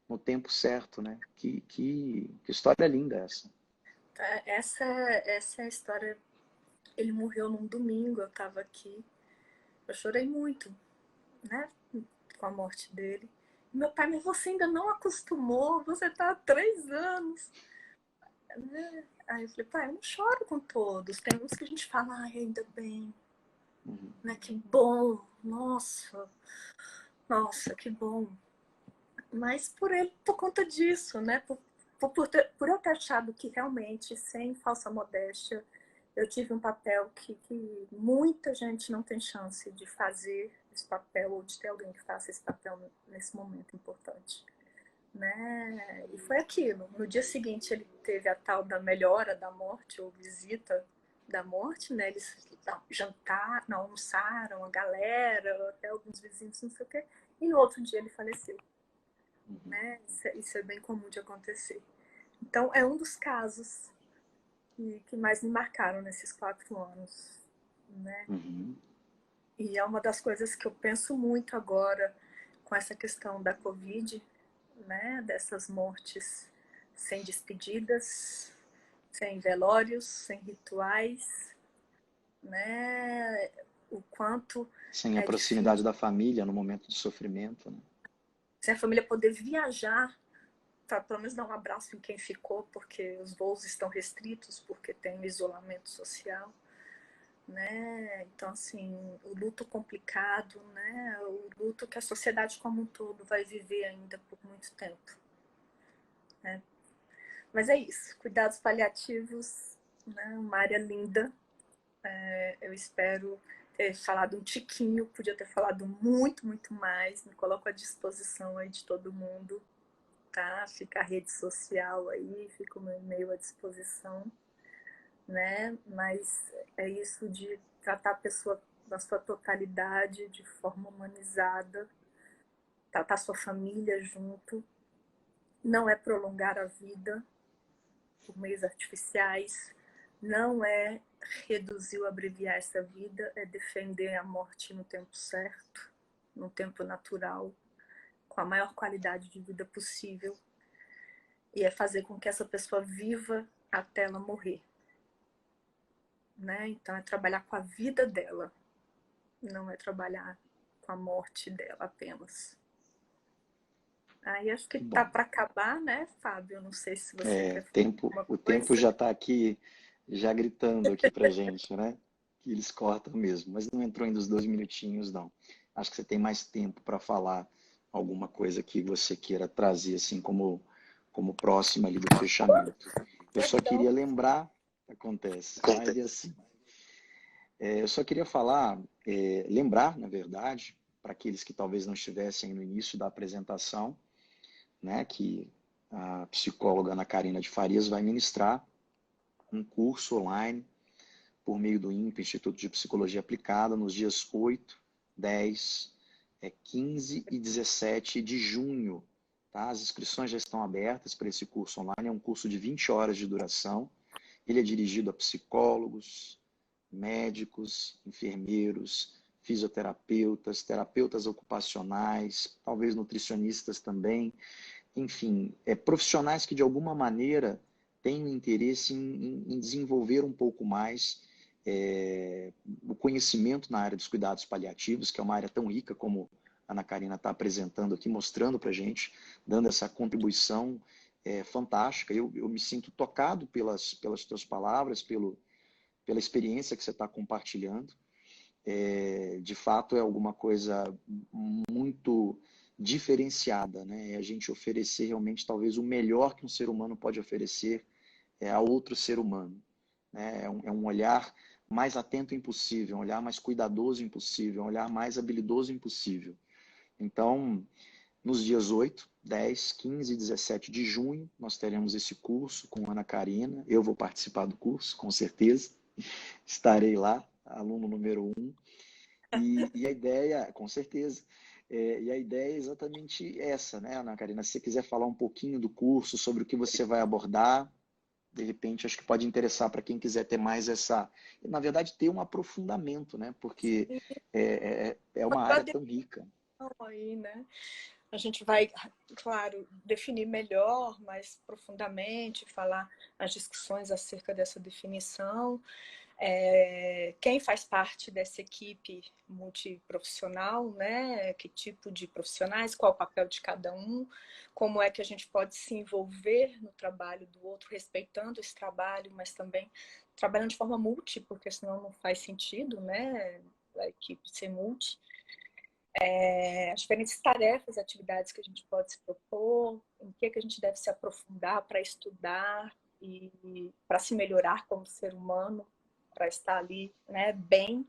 no tempo certo, né? Que história linda essa. Essa é a história. Ele morreu num domingo, eu tava aqui. Eu chorei muito, né? Com a morte dele. Meu pai, mas você ainda não acostumou, você tá há 3 anos. Né? Aí eu falei, pai, eu não choro com todos. Tem uns que a gente fala, ai, ainda bem. Né? Que bom, nossa, que bom. Mas por ele, por conta disso, né? Por eu ter achado que realmente, sem falsa modéstia, eu tive um papel que muita gente não tem chance de fazer esse papel ou de ter alguém que faça esse papel nesse momento importante. Né? E foi aquilo. No dia seguinte ele teve a tal da melhora da morte ou visita da morte, né? Eles jantaram, almoçaram, a galera, até alguns vizinhos, não sei o quê. E no outro dia ele faleceu. Né? Isso é bem comum de acontecer. Então é um dos casos que mais me marcaram nesses 4 anos. Né? Uhum. E é uma das coisas que eu penso muito agora com essa questão da Covid, né? Dessas mortes sem despedidas, sem velórios, sem rituais, né? O quanto Sem a é difícil, proximidade da família no momento de sofrimento, né? sem a família poder viajar para pelo menos dar um abraço em quem ficou, porque os voos estão restritos, porque tem um isolamento social. Né? Então, assim, o luto complicado, né? O luto que a sociedade como um todo vai viver ainda por muito tempo. Né? Mas é isso, cuidados paliativos, né? Uma área linda. Eu espero ter falado um tiquinho, podia ter falado muito, muito mais. Me coloco à disposição aí de todo mundo, tá? Fica a rede social aí, fica o meu e-mail à disposição. Né? Mas é isso de tratar a pessoa na sua totalidade, de forma humanizada, tratar a sua família junto. Não é prolongar a vida por meios artificiais, não é reduzir ou abreviar essa vida, é defender a morte no tempo certo, no tempo natural, com a maior qualidade de vida possível, e é fazer com que essa pessoa viva até ela morrer. Né? Então é trabalhar com a vida dela, não é trabalhar com a morte dela apenas. Aí acho que Que tá bom. para acabar, né, Fábio? Não sei se você quer falar alguma O tempo coisa. já está aqui, já gritando aqui pra gente, né? Que eles cortam mesmo, mas não entrou ainda os 2 minutinhos, não. Acho que você tem mais tempo para falar alguma coisa que você queira trazer, assim, como próxima ali do fechamento. Eu só Perdão. queria lembrar, acontece, live é assim. Eu só queria falar, lembrar, na verdade, para aqueles que talvez não estivessem no início da apresentação, né, que a psicóloga Ana Karina de Farias vai ministrar um curso online por meio do INPE, Instituto de Psicologia Aplicada, nos dias 8, 10, 15 e 17 de junho. Tá? As inscrições já estão abertas para esse curso online. É um curso de 20 horas de duração. Ele é dirigido a psicólogos, médicos, enfermeiros, fisioterapeutas, terapeutas ocupacionais, talvez nutricionistas também. Enfim, profissionais que de alguma maneira têm interesse em desenvolver um pouco mais o conhecimento na área dos cuidados paliativos, que é uma área tão rica como a Ana Karina está apresentando aqui, mostrando para a gente, dando essa contribuição fantástica. Eu me sinto tocado pelas tuas palavras, pela experiência que você está compartilhando. De fato, é alguma coisa muito diferenciada, né? É a gente oferecer realmente talvez o melhor que um ser humano pode oferecer a outro ser humano, né? É um olhar mais atento impossível, um olhar mais cuidadoso impossível, um olhar mais habilidoso impossível. Então, nos dias 8, 10, 15 e 17 de junho, nós teremos esse curso com a Ana Karina. Eu vou participar do curso, com certeza. Estarei lá, aluno número 1. E a ideia, com certeza, e a ideia é exatamente essa, né, Ana Karina? Se você quiser falar um pouquinho do curso, sobre o que você vai abordar, de repente, acho que pode interessar para quem quiser ter mais na verdade, ter um aprofundamento, né? Porque é uma área tão rica. Aí, né? A gente vai, claro, definir melhor, mais profundamente, falar as discussões acerca dessa definição. Quem faz parte dessa equipe multiprofissional, né? Que tipo de profissionais, qual o papel de cada um, como é que a gente pode se envolver no trabalho do outro, respeitando esse trabalho, mas também trabalhando de forma multi, porque senão não faz sentido, né? A equipe ser multi. As diferentes tarefas, atividades que a gente pode se propor, em que a gente deve se aprofundar para estudar e para se melhorar como ser humano, para estar ali, né, bem,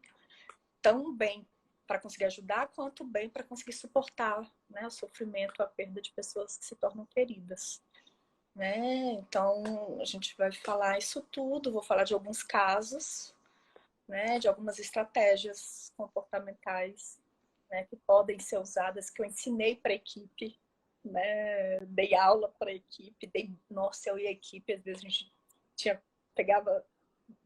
tão bem para conseguir ajudar, quanto bem para conseguir suportar, né, o sofrimento, a perda de pessoas que se tornam queridas. Né? Então, a gente vai falar isso tudo, vou falar de alguns casos, né, de algumas estratégias comportamentais, né, que podem ser usadas, que eu ensinei para a equipe, né, dei aula para a equipe, nossa, eu e a equipe, às vezes a gente pegava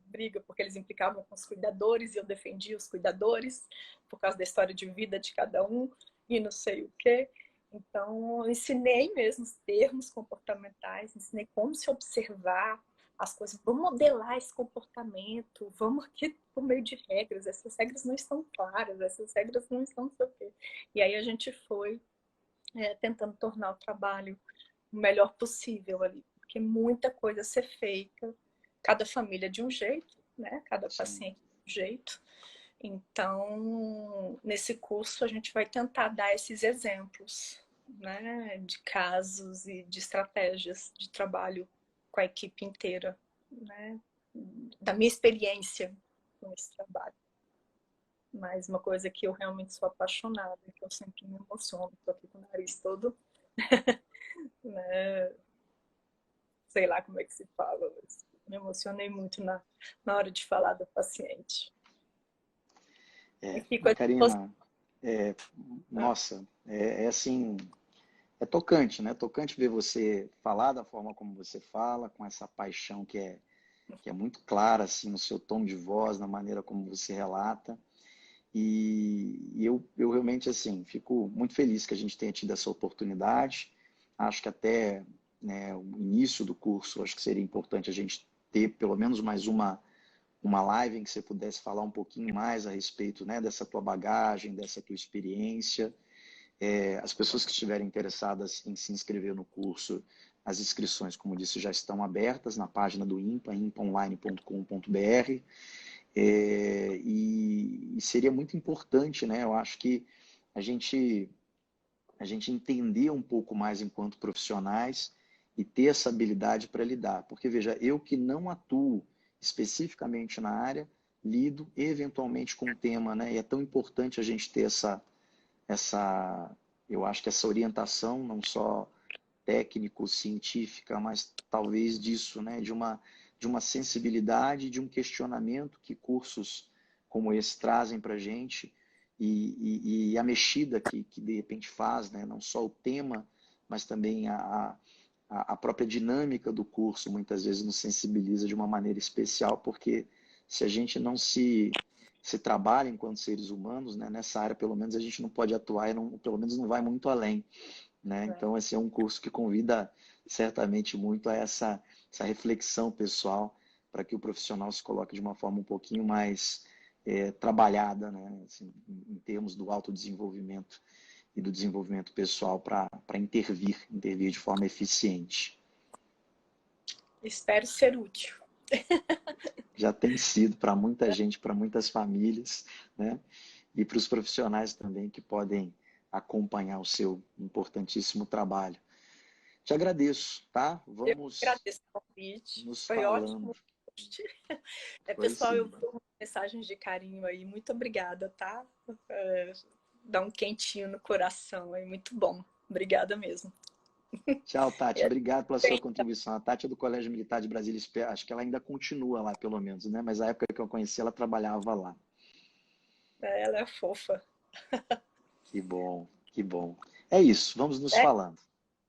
briga porque eles implicavam com os cuidadores e eu defendia os cuidadores por causa da história de vida de cada um e não sei o quê. Então, eu ensinei mesmo os termos comportamentais, ensinei como se observar as coisas, vamos modelar esse comportamento, vamos aqui por meio de regras, essas regras não estão claras, essas regras não estão não sei o quê. E aí a gente foi tentando tornar o trabalho o melhor possível ali, porque muita coisa a ser feita, cada família de um jeito, né? Cada paciente de um jeito. Então, nesse curso a gente vai tentar dar esses exemplos, né, de casos e de estratégias de trabalho com a equipe inteira, né, da minha experiência com esse trabalho. Mas uma coisa que eu realmente sou apaixonada, que eu sempre me emociono, estou aqui com o nariz todo, né, sei lá como é que se fala, mas me emocionei muito na hora de falar do paciente. Karina, nossa, assim, é tocante, né? É tocante ver você falar da forma como você fala, com essa paixão que é muito clara, assim, no seu tom de voz, na maneira como você relata. E eu realmente, assim, fico muito feliz que a gente tenha tido essa oportunidade. Acho que até, né, o início do curso, acho que seria importante a gente ter pelo menos mais uma live em que você pudesse falar um pouquinho mais a respeito, né, dessa tua bagagem, dessa tua experiência. As pessoas que estiverem interessadas em se inscrever no curso, as inscrições, como disse, já estão abertas na página do INPA, impaonline.com.br. E seria muito importante, né? Eu acho que a gente entender um pouco mais enquanto profissionais e ter essa habilidade para lidar. Porque, veja, eu que não atuo especificamente na área, lido eventualmente com o tema, né? E é tão importante a gente ter eu acho que essa orientação, não só técnico-científica, mas talvez disso, né? De uma de uma sensibilidade, de um questionamento que cursos como esse trazem para a gente e a mexida que de repente faz, né? Não só o tema, mas também a própria dinâmica do curso muitas vezes nos sensibiliza de uma maneira especial, porque se a gente não se trabalha enquanto seres humanos, né, nessa área pelo menos a gente não pode atuar e não, pelo menos não vai muito além, né? Então esse é um curso que convida certamente muito a essa reflexão pessoal para que o profissional se coloque de uma forma um pouquinho mais trabalhada, né, assim, em termos do autodesenvolvimento e do desenvolvimento pessoal para intervir de forma eficiente. Espero ser útil. Já tem sido para muita gente, para muitas famílias, né? E para os profissionais também que podem acompanhar o seu importantíssimo trabalho. Te agradeço, tá? Vamos Eu agradeço o convite. nos Foi falando. ótimo. Foi Pessoal, eu sim. vou mensagens de carinho aí. Muito obrigada, tá? Dá um quentinho no coração aí. Muito bom. Obrigada mesmo. Tchau, Tati. Obrigado pela sua contribuição. A Tati é do Colégio Militar de Brasília, acho que ela ainda continua lá, pelo menos, né? Mas a época que eu conheci, ela trabalhava lá. Ela é fofa. Que bom, que bom. É isso, vamos nos falando.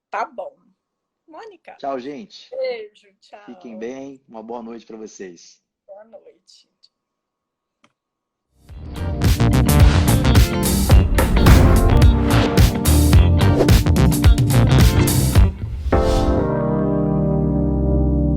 Tá bom. Mônica. Tchau, gente. Beijo, Fiquem tchau. bem. Uma boa noite para vocês.